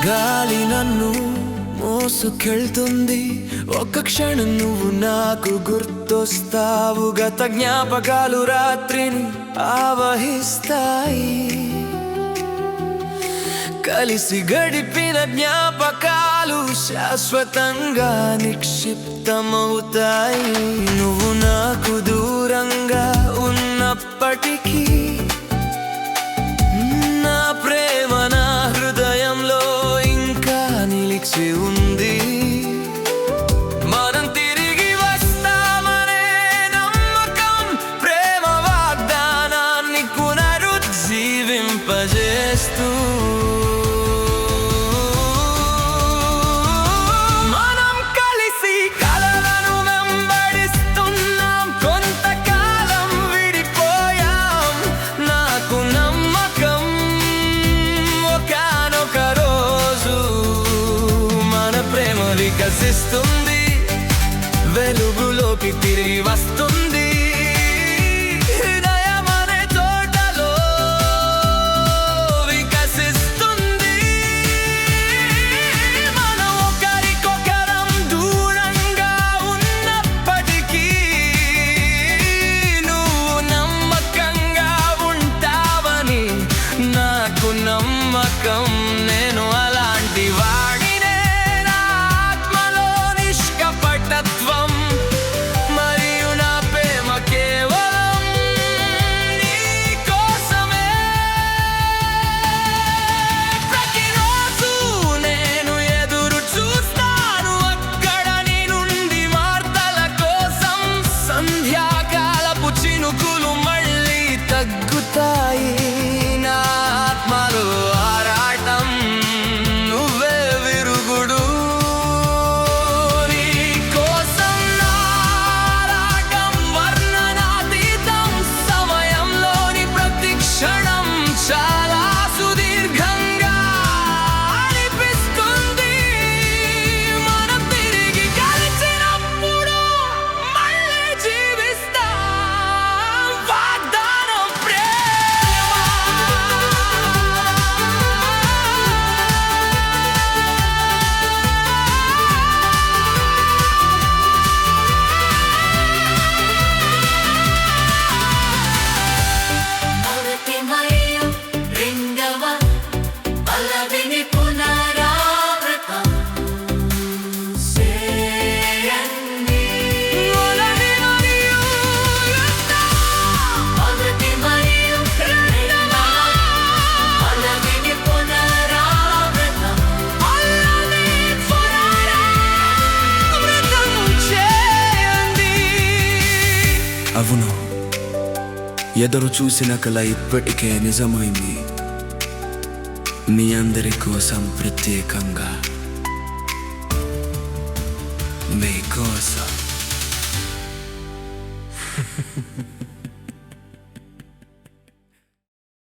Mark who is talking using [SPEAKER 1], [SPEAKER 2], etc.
[SPEAKER 1] గాలి నన్ను మోసుకెళ్తుంది, ఒక్క క్షణం నువ్వు నాకు గుర్తొస్తావు. గత జ్ఞాపకాలు రాత్రిని ఆవహిస్తాయి, కలిసి గడిపిన జ్ఞాపకాలు శాశ్వతంగా నిక్షిప్తమవుతాయి. నువ్వు నాకు దూరంగా ఉన్నప్పటికీ నా ప్రేమ నా హృదయంలో ఇంకా నిలిచి ఉంది. మనం తిరిగి వస్తామనే నమ్మకం ప్రేమ వాగ్దానాన్ని పునరుజ్జీవింపజేస్తూ వికసిస్తుంది, వెలుగులోకి తిరిగి వస్తుంది. హృదయం అనే తోటలో వికసిస్తుంది. మనం ఒకరికొకరం దూరంగా ఉన్నప్పటికీ నువ్వు నమ్మకంగా ఉంటావని నాకు నమ్మకం. నేను అలాంటి వాడిని, మరియు నా ప్రేమ కేవలం నీ కోసమే. ప్రతిరోజు నేను ఎదురు చూస్తాను అక్కడ నీ నుండి వార్తల కోసం. సంధ్యాకాలపు చినుకులు మళ్ళీ తగ్గుతాయి, నా ఆత్మలో ఆరాటం నువ్వే విరుగుడు. చాలా సుదీర్ఘంగా అనిపిస్తుంది, మనం తిరిగి కలిసినప్పుడు మళ్ళీ జీవిస్తాం. వాగ్దానం ప్రేమ. అవును, ఎదురు చూసిన కల ఇప్పటికే నిజమైంది. మీ అందరి కోసం ప్రత్యేకంగా మీకోసం.